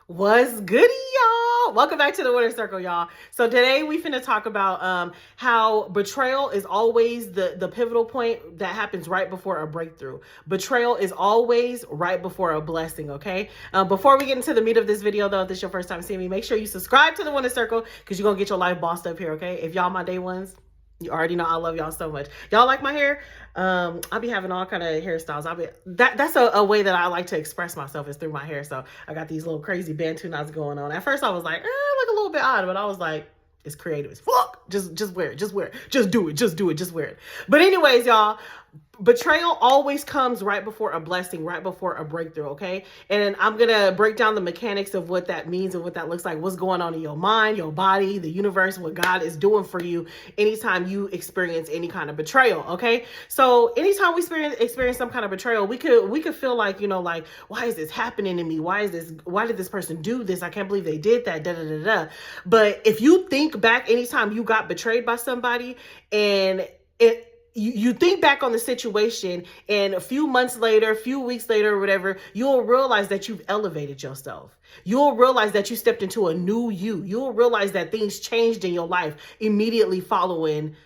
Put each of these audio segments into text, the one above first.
What's goody, y'all? Welcome back to the Winner Circle, y'all. So today we finna talk about how betrayal is always the pivotal point that happens right before a breakthrough. Betrayal is always right before a blessing, okay? Before we get into the meat of this video, though, if this is your first time seeing me, make sure you subscribe to the Winner Circle because you're gonna get your life bossed up here, okay? If y'all my day ones, you already know I love y'all so much. Y'all like my hair? I'll be having all kind of hairstyles. That's a way that I like to express myself is through my hair. So I got these little crazy bantu knots going on. At first I was like, look a little bit odd, but I was like, it's creative as fuck. Just wear it. Just wear it. Just do it. Just do it. Just wear it. But anyways, y'all, betrayal always comes right before a blessing, right before a breakthrough, okay? And I'm going to break down the mechanics of what that means and what that looks like, what's going on in your mind, your body, the universe, what God is doing for you anytime you experience any kind of betrayal, okay? So anytime we experience some kind of betrayal, we could feel like, like, why is this happening to me? Why did this person do this? I can't believe they did that, da da da da. But if you think back anytime you got betrayed by somebody and you think back on the situation and a few months later, a few weeks later or whatever, you'll realize that you've elevated yourself. You'll realize that you stepped into a new you. You'll realize that things changed in your life immediately following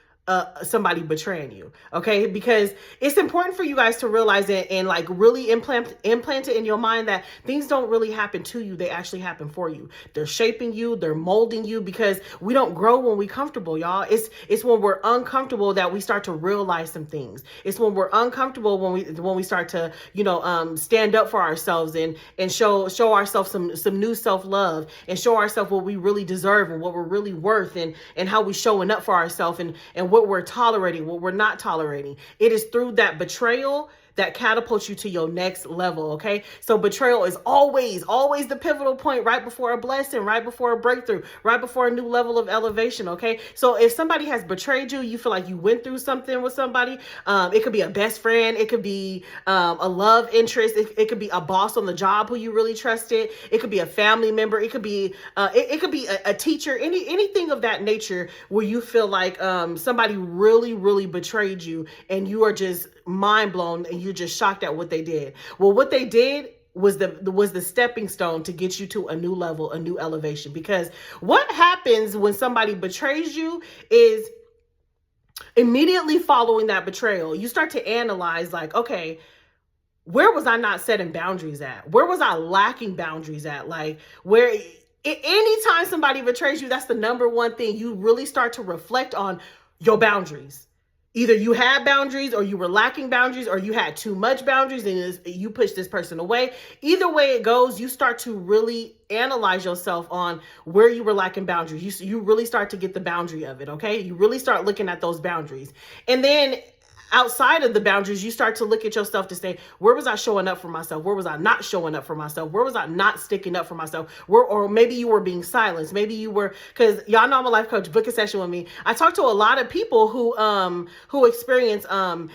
somebody betraying you, okay? Because it's important for you guys to realize it and like really implant it in your mind that things don't really happen to you. They actually happen for you. They're shaping you. They're molding you because we don't grow when we're comfortable, y'all. It's when we're uncomfortable that we start to realize some things. It's when we're uncomfortable when we start to, stand up for ourselves and show ourselves some new self-love and show ourselves what we really deserve and what we're really worth and how we showing up for ourselves and what we're tolerating, what we're not tolerating. It is through that betrayal that catapults you to your next level, okay? So betrayal is always the pivotal point right before a blessing, right before a breakthrough, right before a new level of elevation, okay? So if somebody has betrayed you, you feel like you went through something with somebody, it could be a best friend, it could be a love interest, it could be a boss on the job who you really trusted, it could be a family member, it could be a teacher, anything of that nature where you feel like somebody really betrayed you and you are just mind blown and you're just shocked at what they did. Well, what they did was the stepping stone to get you to a new level, a new elevation. Because what happens when somebody betrays you is immediately following that betrayal, you start to analyze like, okay, where was I not setting boundaries at? Where was I lacking boundaries at? Like anytime somebody betrays you, that's the number one thing you really start to reflect on your boundaries. Either you had boundaries or you were lacking boundaries or you had too much boundaries and you pushed this person away. Either way it goes, you start to really analyze yourself on where you were lacking boundaries. You really start to get the boundary of it, okay? You really start looking at those boundaries. And then outside of the boundaries, you start to look at yourself to say, where was I showing up for myself? Where was I not showing up for myself? Where was I not sticking up for myself? Or maybe you were being silenced. Maybe you were, because y'all know I'm a life coach, book a session with me. I talk to a lot of people who experience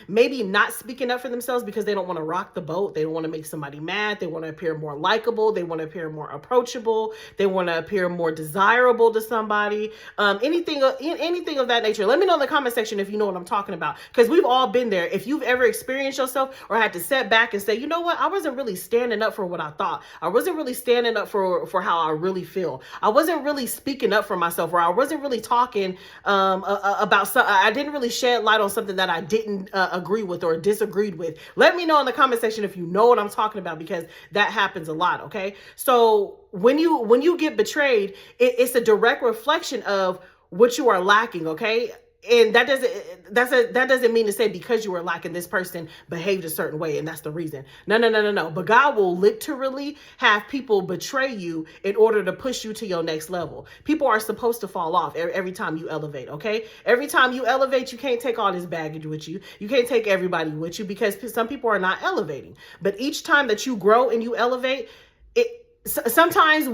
maybe not speaking up for themselves because they don't want to rock the boat. They don't want to make somebody mad. They want to appear more likable. They want to appear more approachable. They want to appear more desirable to somebody. Anything of that nature. Let me know in the comment section if you know what I'm talking about, because we've all been there. If you've ever experienced yourself or had to set back and say, you know what, I wasn't really standing up for what I thought. I wasn't really standing up for how I really feel. I wasn't really speaking up for myself, or I wasn't really talking about something. I didn't really shed light on something that I didn't agree with or disagreed with. Let me know in the comment section if you know what I'm talking about, because that happens a lot, okay? So when you get betrayed, it's a direct reflection of what you are lacking, okay? And that doesn't mean to say because you were lacking, this person behaved a certain way and that's the reason. No. But God will literally have people betray you in order to push you to your next level. People are supposed to fall off every time you elevate, okay? Every time you elevate, you can't take all this baggage with you. You can't take everybody with you because some people are not elevating. But each time that you grow and you elevate, sometimes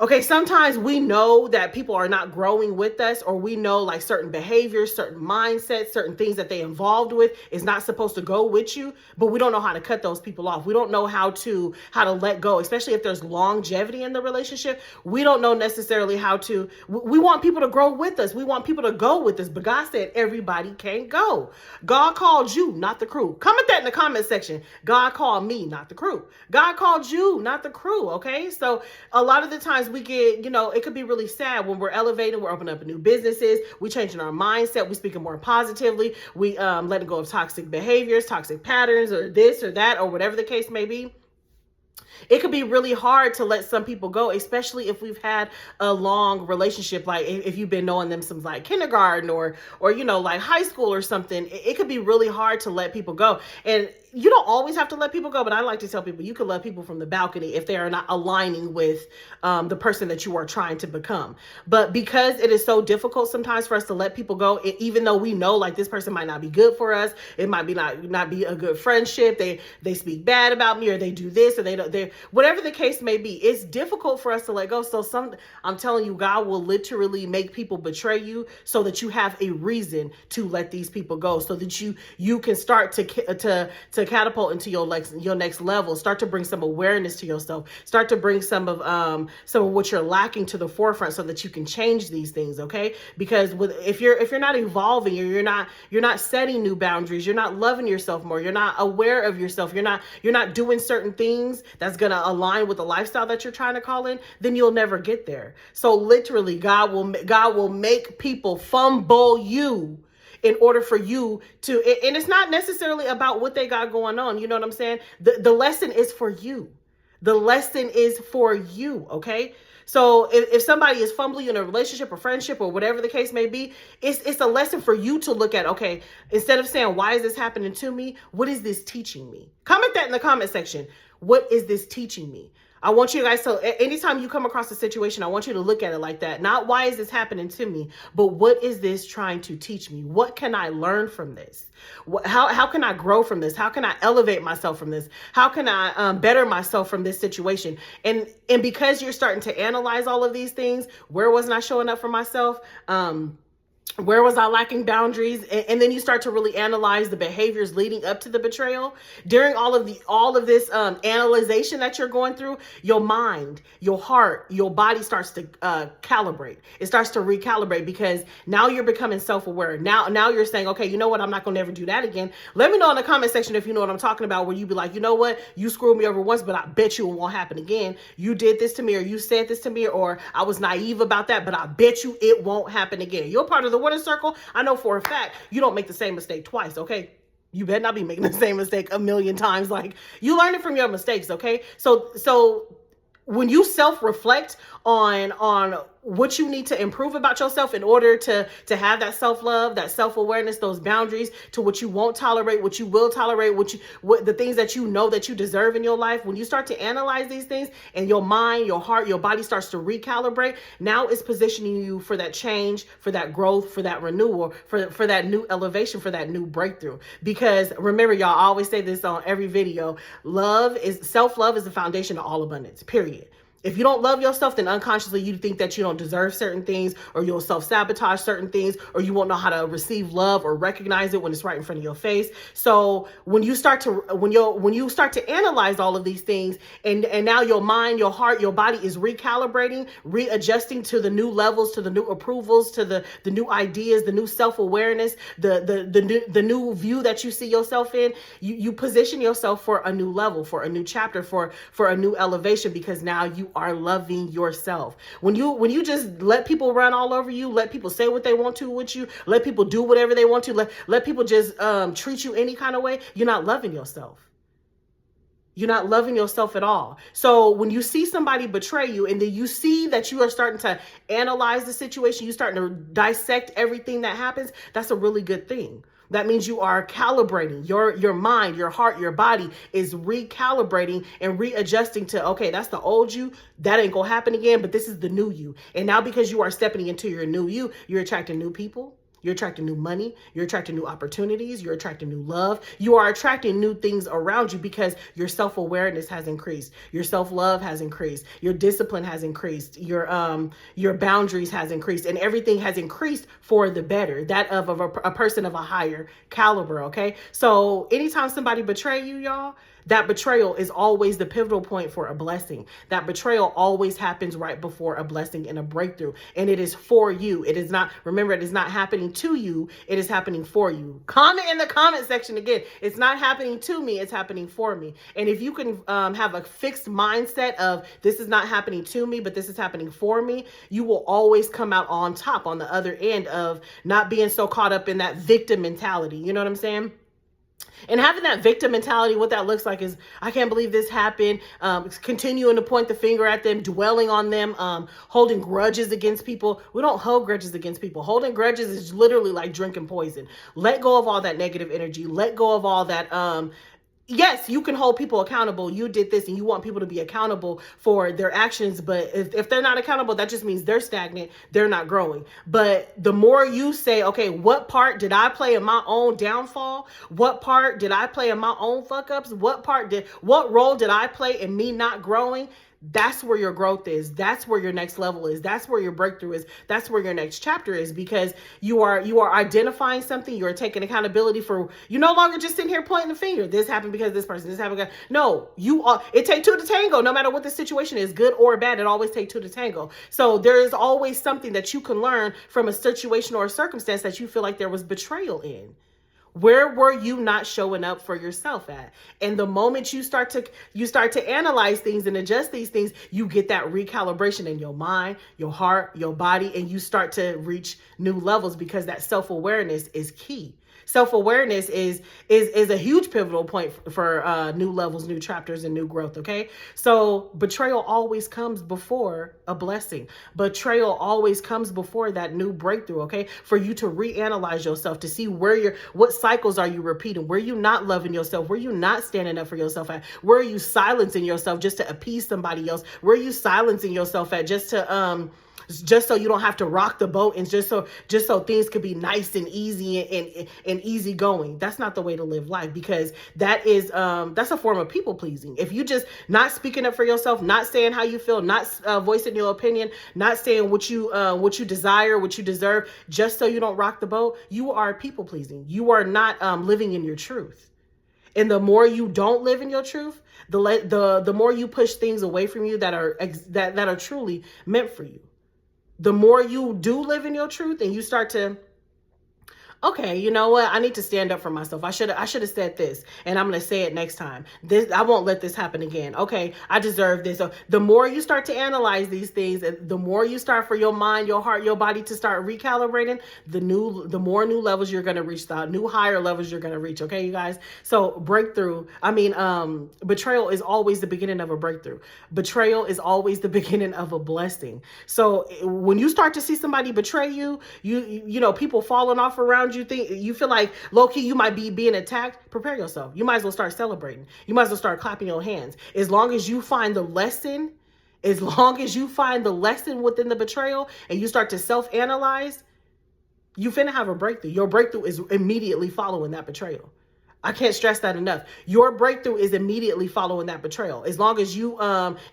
Okay, sometimes we know that people are not growing with us, or we know like certain behaviors, certain mindsets, certain things that they involved with is not supposed to go with you, but we don't know how to cut those people off. We don't know how to let go, especially if there's longevity in the relationship. We don't know necessarily how to. We want people to grow with us. We want people to go with us, but God said everybody can't go. God called you, not the crew. Comment that in the comment section. God called me, not the crew. God called you, not the crew. Okay, so a lot of the times we get, it could be really sad when we're elevating, we're opening up new businesses, we changing our mindset, we speaking more positively, we letting go of toxic behaviors, toxic patterns, or this or that, or whatever the case may be. It could be really hard to let some people go, especially if we've had a long relationship. Like if you've been knowing them since like kindergarten or like high school or something, it could be really hard to let people go. And you don't always have to let people go, but I like to tell people you can let people from the balcony if they are not aligning with the person that you are trying to become. But because it is so difficult sometimes for us to let people go, even though we know like this person might not be good for us, it might be not be a good friendship. They speak bad about me, or they do this, or they whatever the case may be. It's difficult for us to let go. So I'm telling you, God will literally make people betray you so that you have a reason to let these people go, so that you can start to catapult into your next level. Start to bring some awareness to yourself. Start to bring some of what you're lacking to the forefront, so that you can change these things. Okay, because if you're not evolving, or you're not setting new boundaries, you're not loving yourself more, you're not aware of yourself, you're not doing certain things that's gonna align with the lifestyle that you're trying to call in, then you'll never get there. So literally, God will make people fumble you in order for you to, and it's not necessarily about what they got going on. You know what I'm saying? The lesson is for you. The lesson is for you. Okay. So if somebody is fumbling in a relationship or friendship or whatever the case may be, it's a lesson for you to look at. Okay, instead of saying, why is this happening to me? What is this teaching me? Comment that in the comment section. What is this teaching me? I want you guys to, anytime you come across a situation, I want you to look at it like that. Not why is this happening to me, but what is this trying to teach me? What can I learn from this? How can I grow from this? How can I elevate myself from this? How can I better myself from this situation? And because you're starting to analyze all of these things, where wasn't I showing up for myself? Where was I lacking boundaries? And then you start to really analyze the behaviors leading up to the betrayal. During all of this analyzation that you're going through, your mind, your heart, your body starts to calibrate. It starts to recalibrate, because now you're becoming self-aware. Now you're saying, okay, you know what? I'm not going to ever do that again. Let me know in the comment section if you know what I'm talking about, where you be like, you know what? You screwed me over once, but I bet you it won't happen again. You did this to me, or you said this to me, or I was naive about that, but I bet you it won't happen again. You're part of the winner circle. I know for a fact you don't make the same mistake twice. Okay, you better not be making the same mistake a million times. Like, you learn it from your mistakes. Okay, so when you self-reflect on what you need to improve about yourself in order to have that self-love, that self-awareness, those boundaries, to what you won't tolerate, what you will tolerate, what the things that you know that you deserve in your life, when you start to analyze these things and your mind, your heart, your body starts to recalibrate, now it's positioning you for that change, for that growth, for that renewal, for that new elevation, for that new breakthrough. Because remember, y'all, I always say this on every video, self-love is the foundation of all abundance, period. If you don't love yourself, then unconsciously you think that you don't deserve certain things, or you'll self-sabotage certain things, or you won't know how to receive love or recognize it when it's right in front of your face. So when you start to analyze all of these things, and now your mind, your heart, your body is recalibrating, readjusting to the new levels, to the new approvals, to the new ideas, the new self-awareness, the new view that you see yourself in, you position yourself for a new level, for a new chapter, for a new elevation, because now you are loving yourself. When you just let people run all over you, let people say what they want to with you, let people do whatever they want to, let people just treat you any kind of way, you're not loving yourself. You're not loving yourself at all. So when you see somebody betray you, and then you see that you are starting to analyze the situation, you're starting to dissect everything that happens, that's a really good thing. That means you are calibrating your mind, your heart, your body is recalibrating and readjusting to, okay, that's the old you. That ain't gonna happen again, but this is the new you. And now because you are stepping into your new you, you're attracting new people. You're attracting new money. You're attracting new opportunities. You're attracting new love. You are attracting new things around you because your self-awareness has increased. Your self-love has increased. Your discipline has increased. Your boundaries has increased, and everything has increased for the better. That of a person of a higher caliber. Okay. So anytime somebody betray you, y'all, that betrayal is always the pivotal point for a blessing. That betrayal always happens right before a blessing and a breakthrough. And it is for you. It is not, remember, it is not happening to you. It is happening for you. Comment in the comment section again. It's not happening to me. It's happening for me. And if you can have a fixed mindset of this is not happening to me, but this is happening for me, you will always come out on top on the other end of not being so caught up in that victim mentality. You know what I'm saying? And having that victim mentality, what that looks like is, I can't believe this happened. Continuing to point the finger at them, dwelling on them, holding grudges against people. We don't hold grudges against people. Holding grudges is literally like drinking poison. Let go of all that negative energy. Let go of all that, yes, you can hold people accountable. You did this and you want people to be accountable for their actions. But if they're not accountable, that just means they're stagnant. They're not growing. But the more you say, okay, what part did I play in my own downfall? What part did I play in my own fuck ups? What role did I play in me not growing? That's where your growth is. That's where your next level is. That's where your breakthrough is. That's where your next chapter is, because you are identifying something. You're taking accountability for, you're no longer just sitting here pointing the finger. This happened because this person, this happened. No, it takes two to tango. No matter what the situation is, good or bad, it always takes two to tango. So there is always something that you can learn from a situation or a circumstance that you feel like there was betrayal in. Where were you not showing up for yourself at? And the moment you start to analyze things and adjust these things, you get that recalibration in your mind, your heart, your body, and you start to reach new levels, because that self-awareness is key. Self-awareness is a huge pivotal point for new levels, new chapters, and new growth, okay? So betrayal always comes before a blessing. Betrayal always comes before that new breakthrough, okay? For you to reanalyze yourself, to see what cycles are you repeating? Where you not loving yourself? Where you not standing up for yourself at? Where are you silencing yourself just to appease somebody else? Where are you silencing yourself at just so you don't have to rock the boat, and just so things could be nice and easy and easy going? That's not the way to live life, because that's a form of people pleasing. If you just not speaking up for yourself, not saying how you feel, not voicing your opinion, not saying what you desire, what you deserve, just so you don't rock the boat, you are people pleasing. You are not living in your truth. And the more you don't live in your truth, the more you push things away from you that are truly meant for you. The more you do live in your truth and you start to, okay, you know what? I need to stand up for myself. I should have said this, and I'm going to say it next time. I won't let this happen again. Okay, I deserve this. So the more you start to analyze these things, and the more you start for your mind, your heart, your body to start recalibrating, the more new levels you're going to reach, the new higher levels you're going to reach. Okay, you guys. So betrayal is always the beginning of a breakthrough. Betrayal is always the beginning of a blessing. So when you start to see somebody betray you, you know, people falling off around you feel like low-key you might be being attacked, prepare yourself. You might as well start celebrating. You might as well start clapping your hands. As long as you find the lesson within the betrayal and you start to self-analyze, you finna have a breakthrough. Your breakthrough is immediately following that betrayal. I can't stress that enough. Your breakthrough is immediately following that betrayal. As long as you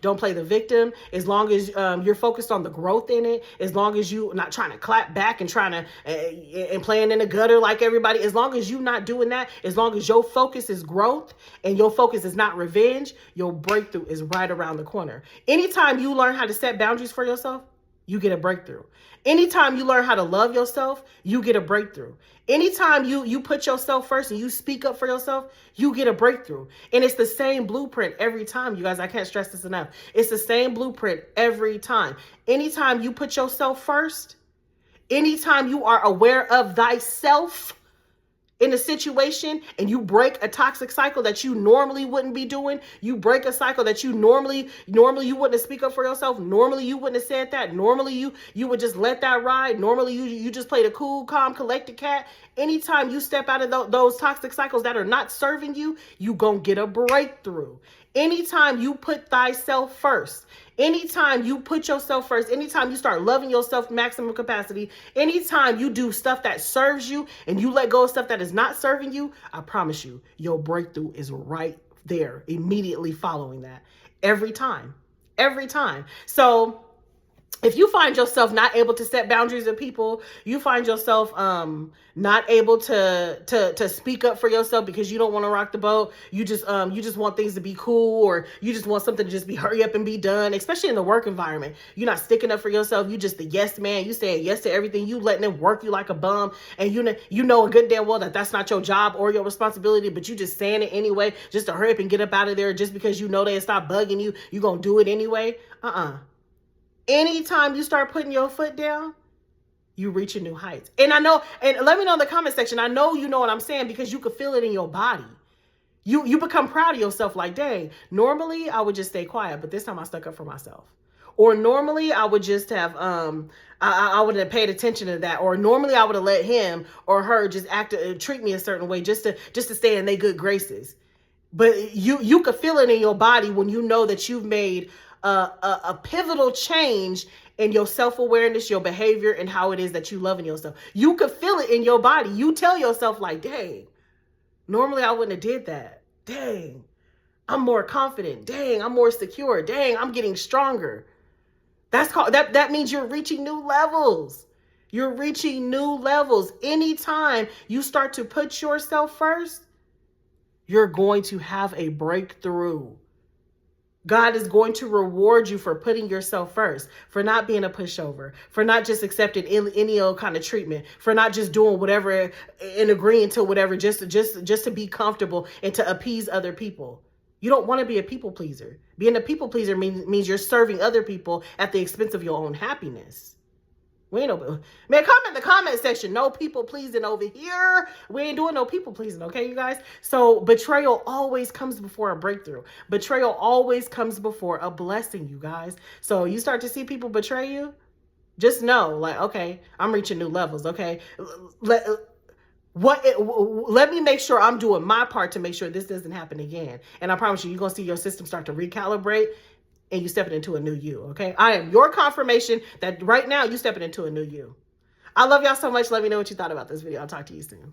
don't play the victim, as long as you're focused on the growth in it, as long as you not trying to clap back and trying to and playing in the gutter like everybody, as long as you're not doing that, as long as your focus is growth and your focus is not revenge, your breakthrough is right around the corner. Anytime you learn how to set boundaries for yourself, you get a breakthrough. Anytime you learn how to love yourself, you get a breakthrough. Anytime you put yourself first and you speak up for yourself, you get a breakthrough. And it's the same blueprint every time, you guys. I can't stress this enough. It's the same blueprint every time. Anytime you put yourself first, anytime you are aware of thyself in a situation and you break a toxic cycle that you normally wouldn't be doing, you break a cycle that you normally you wouldn't speak up for yourself, normally you wouldn't have said that, normally you would just let that ride, normally you just played a cool, calm, collected cat. Anytime you step out of those toxic cycles that are not serving you, you gonna get a breakthrough. Anytime you put thyself first, anytime you put yourself first, anytime you start loving yourself maximum capacity, anytime you do stuff that serves you and you let go of stuff that is not serving you, I promise you, your breakthrough is right there, immediately following that. Every time. Every time. So if you find yourself not able to set boundaries with people, you find yourself not able to speak up for yourself because you don't want to rock the boat. You just want things to be cool, or you just want something to just be hurry up and be done, especially in the work environment. You're not sticking up for yourself. You just the yes man. You saying yes to everything. You letting them work you like a bum, and you know a good damn well that that's not your job or your responsibility, but you just saying it anyway just to hurry up and get up out of there just because you know they stop bugging you. You gonna do it anyway. Anytime you start putting your foot down, you reach a new heights. And I know, and let me know in the comment section, I know you know what I'm saying because you could feel it in your body. You become proud of yourself like, dang, normally I would just stay quiet, but this time I stuck up for myself. Or normally I would just have, I would have paid attention to that. Or normally I would have let him or her just treat me a certain way just to stay in their good graces. But you could feel it in your body when you know that you've made a pivotal change in your self-awareness, your behavior, and how it is that you loving yourself. You could feel it in your body. You tell yourself like, dang, normally I wouldn't have did that. Dang, I'm more confident. Dang, I'm more secure. Dang, I'm getting stronger. That means you're reaching new levels. You're reaching new levels. Anytime you start to put yourself first, you're going to have a breakthrough. God is going to reward you for putting yourself first, for not being a pushover, for not just accepting any old kind of treatment, for not just doing whatever and agreeing to whatever just to be comfortable and to appease other people. You don't want to be a people pleaser. Being a people pleaser means you're serving other people at the expense of your own happiness. We ain't no, man, comment in the comment section. No people pleasing over here. We ain't doing no people pleasing, okay, you guys? So betrayal always comes before a breakthrough. Betrayal always comes before a blessing, you guys. So you start to see people betray you, just know, like, okay, I'm reaching new levels, okay? Let me make sure I'm doing my part to make sure this doesn't happen again. And I promise you, you're going to see your system start to recalibrate, and you stepping into a new you, okay? I am your confirmation that right now you stepping into a new you. I love y'all so much. Let me know what you thought about this video. I'll talk to you soon.